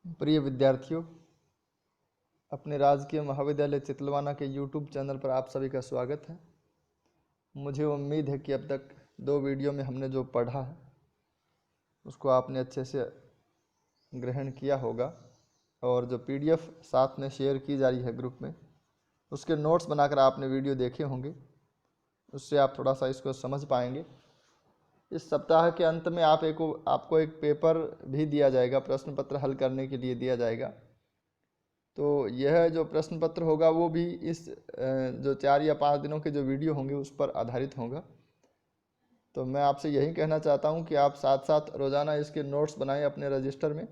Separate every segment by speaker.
Speaker 1: प्रिय विद्यार्थियों, अपने राजकीय महाविद्यालय चितलवाना के यूट्यूब चैनल पर आप सभी का स्वागत है। मुझे उम्मीद है कि अब तक 2 वीडियो में हमने जो पढ़ा है उसको आपने अच्छे से ग्रहण किया होगा, और जो पीडीएफ साथ में शेयर की जा रही है ग्रुप में, उसके नोट्स बनाकर आपने वीडियो देखे होंगे। उससे आप थोड़ा सा इसको समझ पाएंगे। इस सप्ताह के अंत में आपको एक पेपर भी दिया जाएगा, प्रश्न पत्र हल करने के लिए दिया जाएगा। तो यह जो प्रश्न पत्र होगा वो भी इस जो 4 या 5 दिनों के जो वीडियो होंगे उस पर आधारित होगा। तो मैं आपसे यही कहना चाहता हूं कि आप साथ साथ रोज़ाना इसके नोट्स बनाएं अपने रजिस्टर में,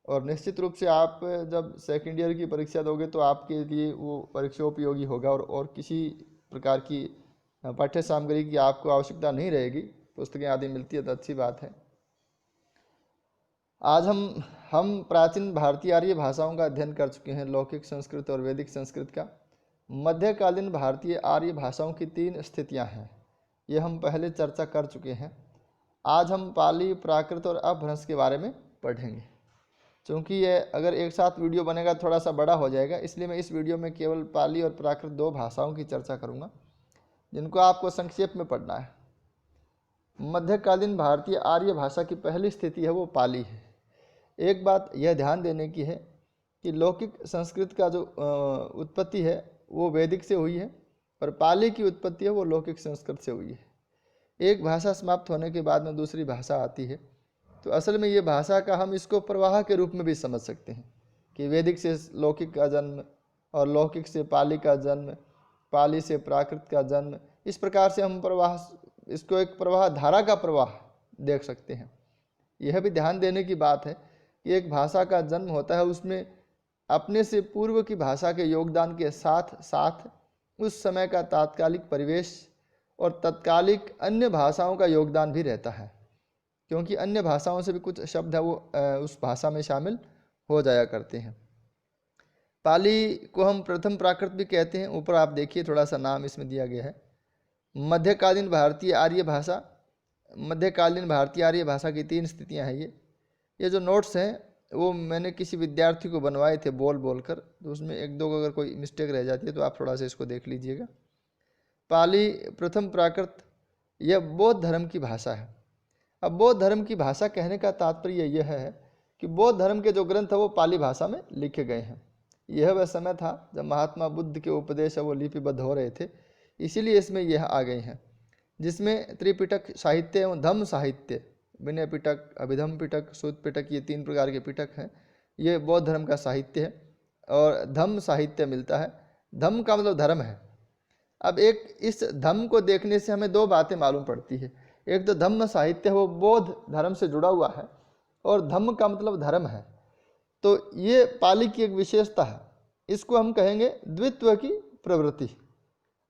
Speaker 1: और निश्चित रूप से आप जब सेकेंड ईयर की परीक्षा दोगे तो आपके लिए वो परीक्षा उपयोगी होगा, और किसी प्रकार की पाठ्य सामग्री की आपको आवश्यकता नहीं रहेगी। पुस्तकें आदि मिलती है तो अच्छी बात है। आज हम प्राचीन भारतीय आर्य भाषाओं का अध्ययन कर चुके हैं, लौकिक संस्कृत और वैदिक संस्कृत का। मध्यकालीन भारतीय आर्य भाषाओं की 3 स्थितियां हैं, ये हम पहले चर्चा कर चुके हैं। आज हम पाली, प्राकृत और अपभ्रंश के बारे में पढ़ेंगे। क्योंकि ये अगर एक साथ वीडियो बनेगा थोड़ा सा बड़ा हो जाएगा, इसलिए मैं इस वीडियो में केवल पाली और प्राकृत 2 भाषाओं की चर्चा करूँगा, जिनको आपको संक्षेप में पढ़ना है। मध्यकालीन भारतीय आर्य भाषा की पहली स्थिति है वो पाली है। एक बात यह ध्यान देने की है कि लौकिक संस्कृत का जो उत्पत्ति है वो वैदिक से हुई है, और पाली की उत्पत्ति है वो लौकिक संस्कृत से हुई है। एक भाषा समाप्त होने के बाद में दूसरी भाषा आती है। तो असल में ये भाषा का हम इसको प्रवाह के रूप में भी समझ सकते हैं कि वैदिक से लौकिक का जन्म, और लौकिक से पाली का जन्म, पाली से प्राकृत का जन्म। इस प्रकार से हम इसको एक प्रवाह, धारा का प्रवाह देख सकते हैं। यह भी ध्यान देने की बात है कि एक भाषा का जन्म होता है, उसमें अपने से पूर्व की भाषा के योगदान के साथ साथ उस समय का तात्कालिक परिवेश और तत्कालिक अन्य भाषाओं का योगदान भी रहता है, क्योंकि अन्य भाषाओं से भी कुछ शब्द है वो उस भाषा में शामिल हो जाया करते हैं। पाली को हम प्रथम प्राकृत भी कहते हैं। ऊपर आप देखिए, थोड़ा सा नाम इसमें दिया गया है। मध्यकालीन भारतीय आर्य भाषा, मध्यकालीन भारतीय आर्य भाषा की 3 स्थितियां हैं। ये जो नोट्स हैं वो मैंने किसी विद्यार्थी को बनवाए थे बोल कर, तो उसमें 1-2 अगर कोई मिस्टेक रह जाती है तो आप थोड़ा सा इसको देख लीजिएगा। पाली प्रथम प्राकृत, यह बौद्ध धर्म की भाषा है। अब बौद्ध धर्म की भाषा कहने का तात्पर्य यह है कि बौद्ध धर्म के जो ग्रंथ है वो पाली भाषा में लिखे गए हैं। यह वह समय था जब महात्मा बुद्ध के उपदेश है वो लिपिबद्ध हो रहे थे, इसीलिए इसमें यह आ गए हैं, जिसमें त्रिपिटक साहित्य एवं धम्म साहित्य, विनय पिटक, अभिधम पिटक, सूत पिटक, ये 3 प्रकार के पिटक हैं। ये बौद्ध धर्म का साहित्य है, और धम्म साहित्य मिलता है। धम्म का मतलब धर्म है। अब एक इस धम्म को देखने से हमें 2 बातें मालूम पड़ती है। एक तो धम्म साहित्य है वो बौद्ध धर्म से जुड़ा हुआ है, और धम्म का मतलब धर्म है। तो ये पाली की एक विशेषता है। इसको हम कहेंगे द्वित्व की प्रवृत्ति।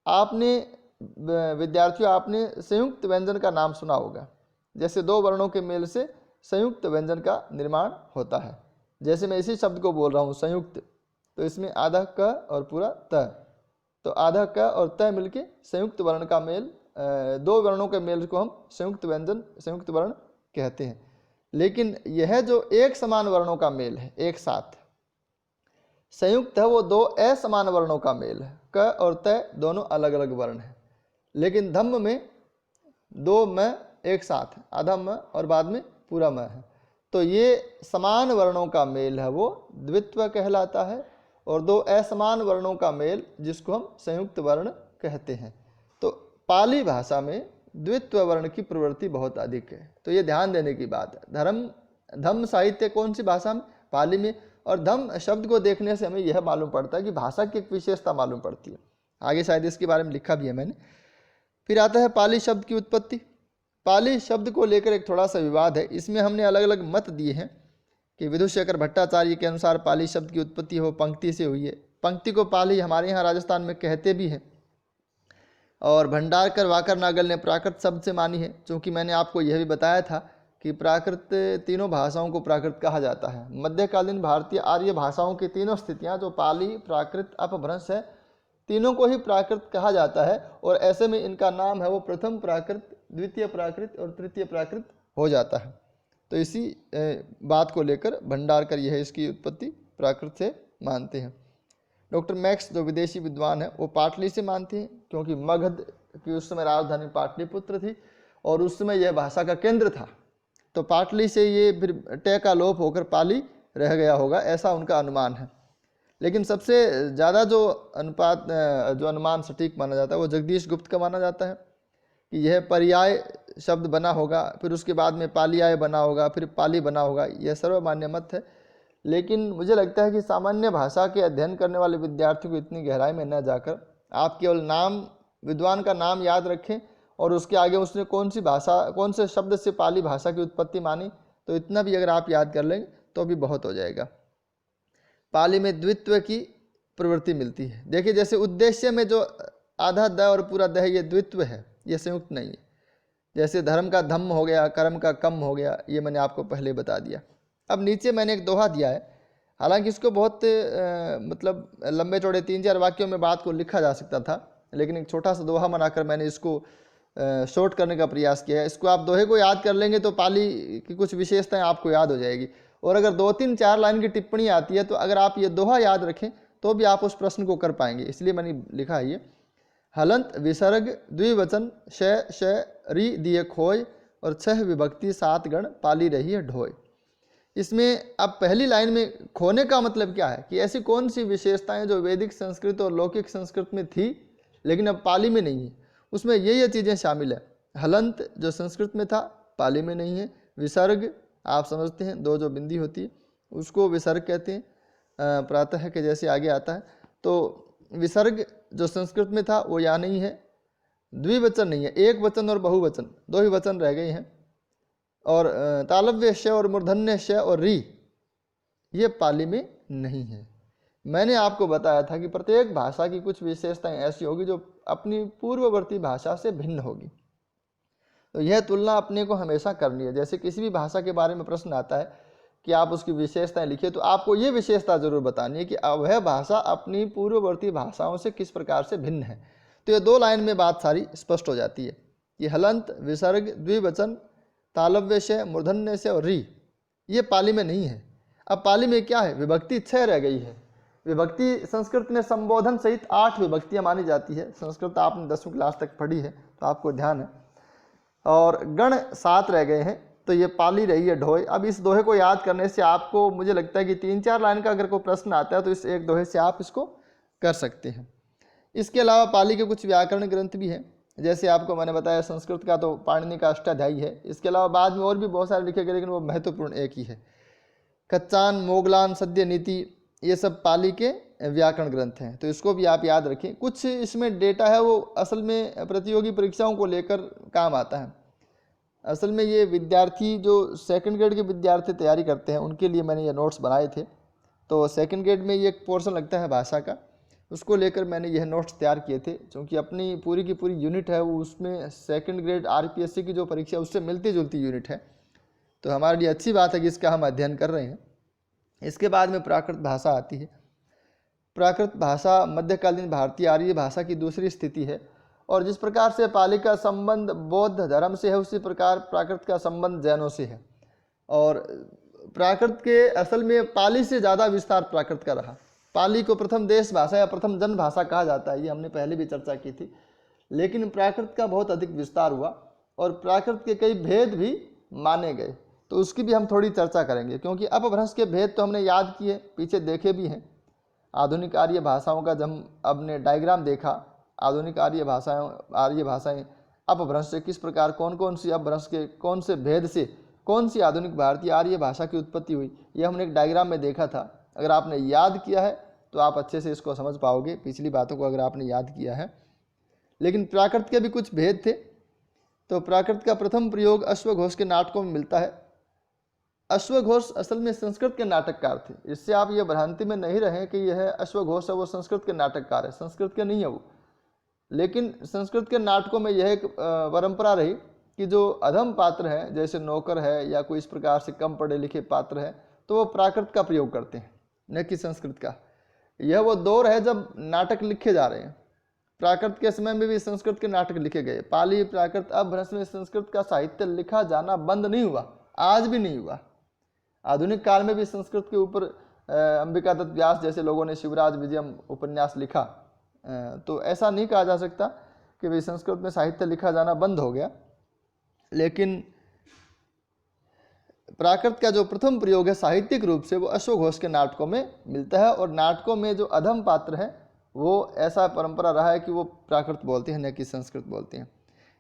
Speaker 1: आपने विद्यार्थियों, आपने संयुक्त व्यंजन का नाम सुना होगा। जैसे 2 वर्णों के मेल से संयुक्त व्यंजन का निर्माण होता है। जैसे मैं इसी शब्द को बोल रहा हूँ संयुक्त, तो इसमें आधा क और पूरा त, तो आधा क और त मिलके संयुक्त वर्ण का मेल, 2 वर्णों के मेल को हम संयुक्त व्यंजन, संयुक्त वर्ण कहते हैं। लेकिन यह जो एक समान वर्णों का मेल है, एक साथ संयुक्त है, वो 2 असमान वर्णों का मेल है। क और त दोनों अलग अलग वर्ण हैं। लेकिन धम्म में 2 म एक साथ है, आधा म और बाद में पूरा म है। तो ये समान वर्णों का मेल है वो द्वित्व कहलाता है, और 2 असमान वर्णों का मेल जिसको हम संयुक्त वर्ण कहते हैं। तो पाली भाषा में द्वित्व वर्ण की प्रवृत्ति बहुत अधिक है। तो ये ध्यान देने की बात है। धम्म साहित्य कौन सी भाषा में? पाली में। और धम्म शब्द को देखने से हमें यह मालूम पड़ता है कि भाषा की एक विशेषता मालूम पड़ती है। आगे शायद इसके बारे में लिखा भी है मैंने। फिर आता है पाली शब्द की उत्पत्ति। पाली शब्द को लेकर एक थोड़ा सा विवाद है। इसमें हमने अलग अलग मत दिए हैं कि विदुशेखर भट्टाचार्य के अनुसार पाली शब्द की उत्पत्ति हो पंक्ति से हुई है। पंक्ति को पाली हमारे यहाँ राजस्थान में कहते भी हैं, और भंडारकर वाकर नागल ने प्राकृत शब्द से मानी है। क्योंकि मैंने आपको यह भी बताया था कि प्राकृत, तीनों भाषाओं को प्राकृत कहा जाता है। मध्यकालीन भारतीय आर्य भाषाओं की 3 स्थितियाँ जो पाली, प्राकृत, अपभ्रंश है, तीनों को ही प्राकृत कहा जाता है। और ऐसे में इनका नाम है वो प्रथम प्राकृत, द्वितीय प्राकृत और तृतीय प्राकृत हो जाता है। तो इसी बात को लेकर भंडारकर यह इसकी उत्पत्ति प्राकृत से मानते हैं। डॉक्टर मैक्स जो विदेशी विद्वान है वो पाटली से मानते हैं, क्योंकि मगध की उस समय राजधानी पाटलिपुत्र थी और उस समय यह भाषा का केंद्र था। तो पाटली से ये फिर ट का लोप होकर पाली रह गया होगा, ऐसा उनका अनुमान है। लेकिन सबसे ज़्यादा जो अनुमान सटीक माना जाता है वो जगदीश गुप्त का माना जाता है कि यह पर्याय शब्द बना होगा, फिर उसके बाद में पालियाय बना होगा, फिर पाली बना होगा। यह सर्वमान्य मत है। लेकिन मुझे लगता है कि सामान्य भाषा के अध्ययन करने वाले विद्यार्थियों को इतनी गहराई में न जाकर आप केवल नाम, विद्वान का नाम याद रखें और उसके आगे उसने कौन सी भाषा, कौन से शब्द से पाली भाषा की उत्पत्ति मानी, तो इतना भी अगर आप याद कर लेंगे तो भी बहुत हो जाएगा। पाली में द्वित्व की प्रवृत्ति मिलती है। देखिए, जैसे उद्देश्य में जो आधा द और पूरा द ये द्वित्व है, ये संयुक्त नहीं है। जैसे धर्म का धम्म हो गया, कर्म का कम हो गया, ये मैंने आपको पहले बता दिया। अब नीचे मैंने एक दोहा दिया है, हालांकि इसको बहुत मतलब लंबे चौड़े 3-4 वाक्यों में बात को लिखा जा सकता था, लेकिन एक छोटा सा दोहा बनाकर मैंने इसको शॉर्ट करने का प्रयास किया है। इसको आप दोहे को याद कर लेंगे तो पाली की कुछ विशेषताएं आपको याद हो जाएगी। और अगर 2-3-4 लाइन की टिप्पणी आती है तो अगर आप ये दोहा याद रखें तो भी आप उस प्रश्न को कर पाएंगे। इसलिए मैंने लिखा है ये, हलंत विसर्ग द्विवचन श श री दिए खोय और 6 विभक्ति 7 गण पाली रही है ढोय। इसमें अब पहली लाइन में खोने का मतलब क्या है कि ऐसी कौन सी विशेषताएं जो वैदिक संस्कृत और लौकिक संस्कृत में थी लेकिन अब पाली में नहीं है, उसमें ये चीज़ें शामिल है। हलंत जो संस्कृत में था पाली में नहीं है। विसर्ग आप समझते हैं, 2 जो बिंदी होती है उसको विसर्ग कहते हैं, प्रातः के जैसे आगे आता है। तो विसर्ग जो संस्कृत में था वो यहाँ नहीं है। द्विवचन नहीं है, एक वचन और बहुवचन 2 ही वचन रह गए हैं। और तालव्य श और मूर्धन्य श और री ये पाली में नहीं है। मैंने आपको बताया था कि प्रत्येक भाषा की कुछ विशेषताएं ऐसी होगी जो अपनी पूर्ववर्ती भाषा से भिन्न होगी। तो यह तुलना अपने को हमेशा करनी है। जैसे किसी भी भाषा के बारे में प्रश्न आता है कि आप उसकी विशेषताएं लिखिए, तो आपको ये विशेषता जरूर बतानी है कि वह भाषा अपनी पूर्ववर्ती भाषाओं से किस प्रकार से भिन्न है। तो ये 2 लाइन में बात सारी स्पष्ट हो जाती है कि हलंत विसर्ग द्विवचन तालव्य से मूर्धन्य से और री ये पाली में नहीं है। अब पाली में क्या है, विभक्ति 6 रह गई है। विभक्ति संस्कृत में संबोधन सहित 8 विभक्तियां मानी जाती है। संस्कृत आपने 10वीं क्लास तक पढ़ी है तो आपको ध्यान है। और गण 7 रह गए हैं, तो ये पाली रही है ढोय। अब इस दोहे को याद करने से आपको मुझे लगता है कि 3-4 लाइन का अगर कोई प्रश्न आता है तो इस एक दोहे से आप इसको कर सकते हैं। इसके अलावा पाली के कुछ व्याकरण ग्रंथ भी हैं। जैसे आपको मैंने बताया संस्कृत का तो पाणिनि का अष्टाध्यायी है। इसके अलावा बाद में और भी बहुत सारे लिखे गए, लेकिन वो महत्वपूर्ण एक ही है। कच्चान, मोगलान, सद्य नीति ये सब पाली के व्याकरण ग्रंथ हैं, तो इसको भी आप याद रखें। कुछ इसमें डेटा है वो असल में प्रतियोगी परीक्षाओं को लेकर काम आता है। असल में ये विद्यार्थी जो 2nd ग्रेड के विद्यार्थी तैयारी करते हैं उनके लिए मैंने ये नोट्स बनाए थे। तो 2nd ग्रेड में ये एक पोर्शन लगता है भाषा का, उसको लेकर मैंने यह नोट्स तैयार किए थे। क्योंकि अपनी पूरी की पूरी यूनिट है वो उसमें 2nd ग्रेड RPSC की जो परीक्षा उससे मिलती जुलती यूनिट है, तो हमारे लिए अच्छी बात है कि इसका हम अध्ययन कर रहे हैं। इसके बाद में प्राकृत भाषा आती है। प्राकृत भाषा मध्यकालीन भारतीय आर्य भाषा की दूसरी स्थिति है, और जिस प्रकार से पाली का संबंध बौद्ध धर्म से है उसी प्रकार प्राकृत का संबंध जैनों से है। और प्राकृत के असल में पाली से ज़्यादा विस्तार प्राकृत का रहा। पाली को प्रथम देश भाषा या प्रथम जन भाषा कहा जाता है, ये हमने पहले भी चर्चा की थी। लेकिन प्राकृत का बहुत अधिक विस्तार हुआ और प्राकृत के कई भेद भी माने गए, तो उसकी भी हम थोड़ी चर्चा करेंगे। क्योंकि अपभ्रंश के भेद तो हमने याद किए, पीछे देखे भी हैं। आधुनिक आर्य भाषाओं का जब हमने डायग्राम देखा, आधुनिक आर्य भाषाएं अपभ्रंश से किस प्रकार, कौन कौन सी अपभ्रंश के कौन से भेद से कौन सी आधुनिक भारतीय आर्य भाषा की उत्पत्ति हुई, ये हमने एक डायग्राम में देखा था। अगर आपने याद किया है तो आप अच्छे से इसको समझ पाओगे, पिछली बातों को अगर आपने याद किया है। लेकिन प्राकृत के भी कुछ भेद थे। तो प्राकृत का प्रथम प्रयोग अश्वघोष के नाटकों में मिलता है। अश्वघोष असल में संस्कृत के नाटककार थे। इससे आप ये भ्रांति में नहीं रहें कि यह अश्वघोष है वो संस्कृत के नाटककार है, संस्कृत के नहीं है वो। लेकिन संस्कृत के नाटकों में यह एक परंपरा रही कि जो अधम पात्र हैं, जैसे नौकर है या कोई इस प्रकार से कम पढ़े लिखे पात्र है, तो वो प्राकृत का प्रयोग करते हैं, न कि संस्कृत का। यह वो दौर है जब नाटक लिखे जा रहे हैं। प्राकृत के समय में भी संस्कृत के नाटक लिखे गए। पाली, प्राकृत, अपभ्रंश में संस्कृत का साहित्य लिखा जाना बंद नहीं हुआ, आज भी नहीं हुआ। आधुनिक काल में भी संस्कृत के ऊपर अंबिका दत्त व्यास जैसे लोगों ने शिवराज विजयम उपन्यास लिखा, तो ऐसा नहीं कहा जा सकता कि भाई संस्कृत में साहित्य लिखा जाना बंद हो गया। लेकिन प्राकृत का जो प्रथम प्रयोग है साहित्यिक रूप से वो अश्व घोष के नाटकों में मिलता है, और नाटकों में जो अधम पात्र है वो ऐसा परंपरा रहा है कि वो प्राकृत बोलते हैं न कि संस्कृत बोलते हैं।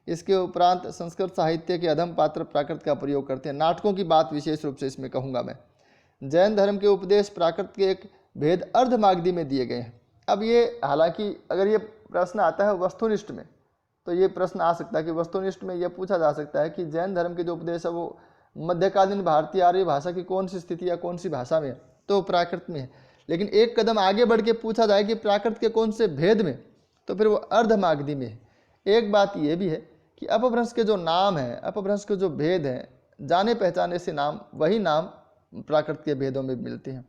Speaker 1: इसके उपरांत संस्कृत साहित्य के अधम पात्र प्राकृत का प्रयोग करते हैं। नाटकों की बात विशेष रूप से इसमें कहूँगा मैं। जैन धर्म के उपदेश प्राकृत के एक भेद अर्धमागधी में दिए गए हैं। अब ये हालांकि अगर ये प्रश्न आता है वस्तुनिष्ठ में, तो ये प्रश्न आ सकता है कि वस्तुनिष्ठ में यह पूछा जा सकता है कि जैन धर्म के जो उपदेश है वो मध्यकालीन भारतीय आर्य भाषा की कौन सी स्थिति या कौन सी भाषा में है, तो प्राकृत में है। लेकिन एक कदम आगे बढ़ के पूछा जाए कि प्राकृत के कौन से भेद में, तो फिर वो अर्धमागधी में है। एक बात ये भी है कि अपभ्रंश के जो नाम हैं, अपभ्रंश के जो भेद हैं, जाने पहचाने से नाम, वही नाम प्राकृत के भेदों में मिलते हैं।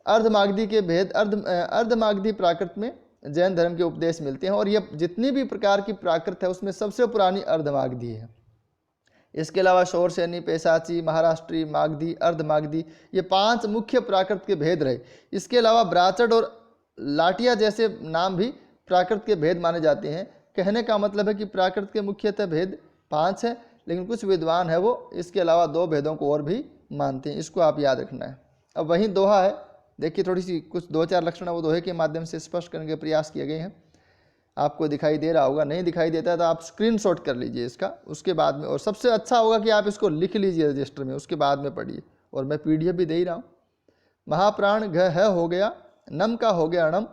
Speaker 1: अर्धमागधी के भेद अर्धमागधी प्राकृत में जैन धर्म के उपदेश मिलते हैं, और ये जितनी भी प्रकार की प्राकृत है उसमें सबसे पुरानी अर्धमागधी है। इसके अलावा शोरसेनी, पेशाची, महाराष्ट्री, मागधी, अर्धमागधी, ये 5 मुख्य प्राकृत के भेद रहे। इसके अलावा ब्राचड़ और लाटिया जैसे नाम भी प्राकृत के भेद माने जाते हैं। कहने का मतलब है कि प्राकृत के मुख्यतः भेद 5 है, लेकिन कुछ विद्वान है वो इसके अलावा 2 भेदों को और भी मानते हैं। इसको आप याद रखना है। अब वहीं दोहा है, देखिए थोड़ी सी कुछ 2-4 लक्षण वो दोहे के माध्यम से स्पष्ट करने के प्रयास किए गए हैं। आपको दिखाई दे रहा होगा, नहीं दिखाई देता है तो आप स्क्रीनशॉट कर लीजिए इसका, उसके बाद में, और सबसे अच्छा होगा कि आप इसको लिख लीजिए रजिस्टर में, उसके बाद में पढ़िए। और मैं PDF भी दे ही रहा हूँ। महाप्राण घ है हो गया, नम का हो गया अणम,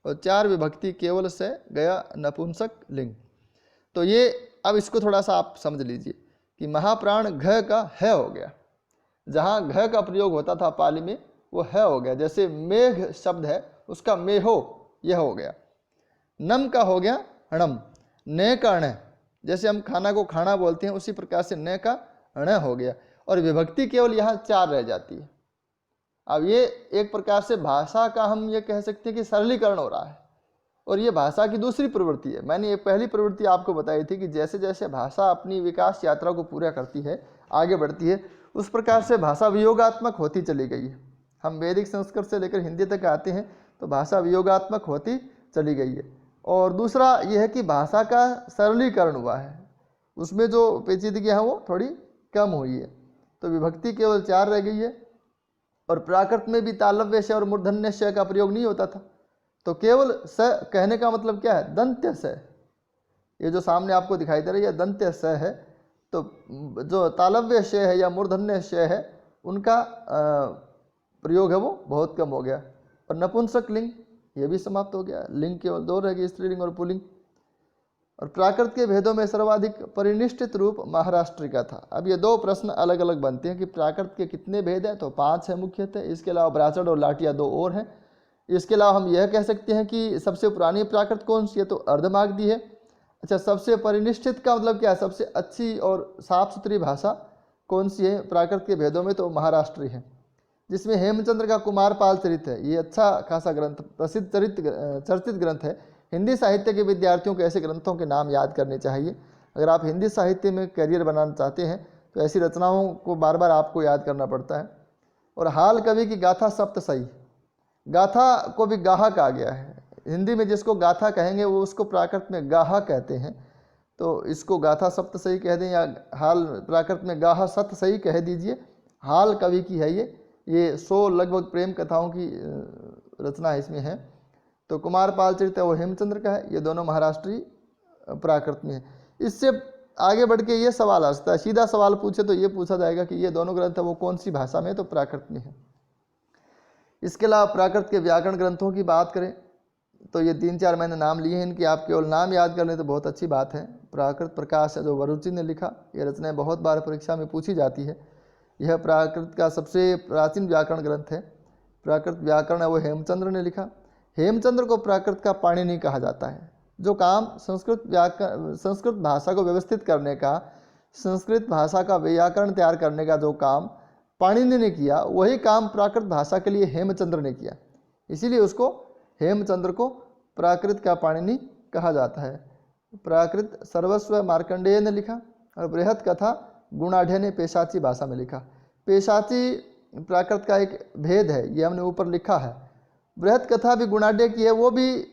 Speaker 1: और 4 विभक्ति केवल से गया नपुंसक लिंग। तो ये अब इसको थोड़ा सा आप समझ लीजिए कि महाप्राण घ का है हो गया, जहाँ घ का प्रयोग होता था पाली में वो है हो गया। जैसे मेघ शब्द है उसका मेहो यह हो गया। नम का हो गया अणम, न का अण, जैसे हम खाना को खाना बोलते हैं उसी प्रकार से न का अण हो गया, और विभक्ति केवल यहाँ 4 रह जाती है। अब ये एक प्रकार से भाषा का हम ये कह सकते हैं कि सरलीकरण हो रहा है, और ये भाषा की दूसरी प्रवृत्ति है। मैंने ये पहली प्रवृत्ति आपको बताई थी कि जैसे जैसे भाषा अपनी विकास यात्रा को पूरा करती है, आगे बढ़ती है, उस प्रकार से भाषा वियोगात्मक होती चली गई है। हम वैदिक संस्कृत से लेकर हिंदी तक आते हैं तो भाषा वियोगात्मक होती चली गई है। और दूसरा यह है कि भाषा का सरलीकरण हुआ है, उसमें जो पेचीदगियाँ हैं वो थोड़ी कम हुई है, तो विभक्ति केवल 4 रह गई है। और प्राकृत में भी तालव्य श और मूर्धन्य श का प्रयोग नहीं होता था, तो केवल स कहने का मतलब क्या है, दंत्य स। ये जो सामने आपको दिखाई दे रही है दंत्य स है, तो जो तालव्य श है या मूर्धन्य श है उनका प्रयोग है वो बहुत कम हो गया। और नपुंसक लिंग ये भी समाप्त हो गया, लिंग केवल 2 रह गए, स्त्रीलिंग और पुल्लिंग। और प्राकृत के भेदों में सर्वाधिक परिनिष्ठित रूप महाराष्ट्री का था। अब ये 2 प्रश्न अलग अलग बनते हैं कि प्राकृत के कितने भेद हैं, तो 5 है मुख्यतः। इसके अलावा ब्राचड़ और लाटिया 2 और हैं। इसके अलावा हम यह कह सकते हैं कि सबसे पुरानी प्राकृत कौन सी है, तो अर्धमागधी है। अच्छा, सबसे परिनिष्ठित का मतलब क्या है, सबसे अच्छी और साफ सुथरी भाषा कौन सी है प्राकृत के भेदों में, तो महाराष्ट्री है, जिसमें हेमचंद्र का कुमारपाल चरित है। ये अच्छा खासा ग्रंथ, प्रसिद्ध चर्चित ग्रंथ है। हिंदी साहित्य के विद्यार्थियों को ऐसे ग्रंथों के नाम याद करने चाहिए। अगर आप हिंदी साहित्य में करियर बनाना चाहते हैं तो ऐसी रचनाओं को बार बार आपको याद करना पड़ता है। और हाल कवि की गाथा सप्तशई, गाथा को भी गाहा कहा गया है। हिंदी में जिसको गाथा कहेंगे वो उसको प्राकृत में गाहा कहते हैं, तो इसको गाथा सप्तशई कह दें या हाल प्राकृत में गाहा सतशई कह दीजिए। हाल कवि की है ये 100 लगभग प्रेम कथाओं की रचना इसमें है। तो कुमारपाल चरित है वो हेमचंद्र का है, ये दोनों महाराष्ट्री प्राकृत में है। इससे आगे बढ़ के ये सवाल आ सकता है, सीधा सवाल पूछे तो ये पूछा जाएगा कि ये दोनों ग्रंथ है वो कौन सी भाषा में, तो प्राकृत में है। इसके अलावा प्राकृत के व्याकरण ग्रंथों की बात करें तो ये 3-4 मैंने नाम लिए हैं, इनकी आप केवल नाम याद कर लें तो बहुत अच्छी बात है। प्राकृत प्रकाश है जो वरुचि ने लिखा, ये रचनाएं बहुत बार परीक्षा में पूछी जाती है। यह प्राकृत का सबसे प्राचीन व्याकरण ग्रंथ है। प्राकृत व्याकरण है वो हेमचंद्र ने लिखा। हेमचंद्र को प्राकृत का पाणिनि कहा जाता है। जो काम संस्कृत भाषा को व्यवस्थित करने का, संस्कृत भाषा का व्याकरण तैयार करने का जो काम पाणिनि ने किया, वही काम प्राकृत भाषा के लिए हेमचंद्र ने किया। इसीलिए उसको हेमचंद्र को प्राकृत का पाणिनि कहा जाता है। प्राकृत सर्वस्व मार्कंडेय ने लिखा और बृहत कथा गुणाढ़े ने पेशाची भाषा में लिखा। पेशाची प्राकृत का एक भेद है, ये हमने ऊपर लिखा है। बृहत कथा भी गुणाढ़े की है, वो भी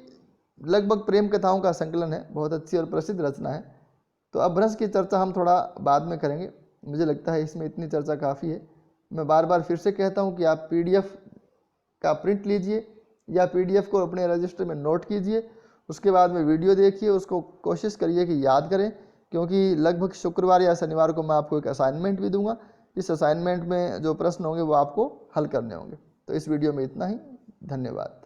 Speaker 1: लगभग प्रेम कथाओं का संकलन है, बहुत अच्छी और प्रसिद्ध रचना है। तो अपभ्रंश की चर्चा हम थोड़ा बाद में करेंगे, मुझे लगता है इसमें इतनी चर्चा काफ़ी है। मैं बार बार फिर से कहता हूँ कि आप PDF का प्रिंट लीजिए या PDF को अपने रजिस्टर में नोट कीजिए, उसके बाद में वीडियो देखिए, उसको कोशिश करिए कि याद करें, क्योंकि लगभग शुक्रवार या शनिवार को मैं आपको एक असाइनमेंट भी दूंगा। इस असाइनमेंट में जो प्रश्न होंगे वो आपको हल करने होंगे। तो इस वीडियो में इतना ही, धन्यवाद।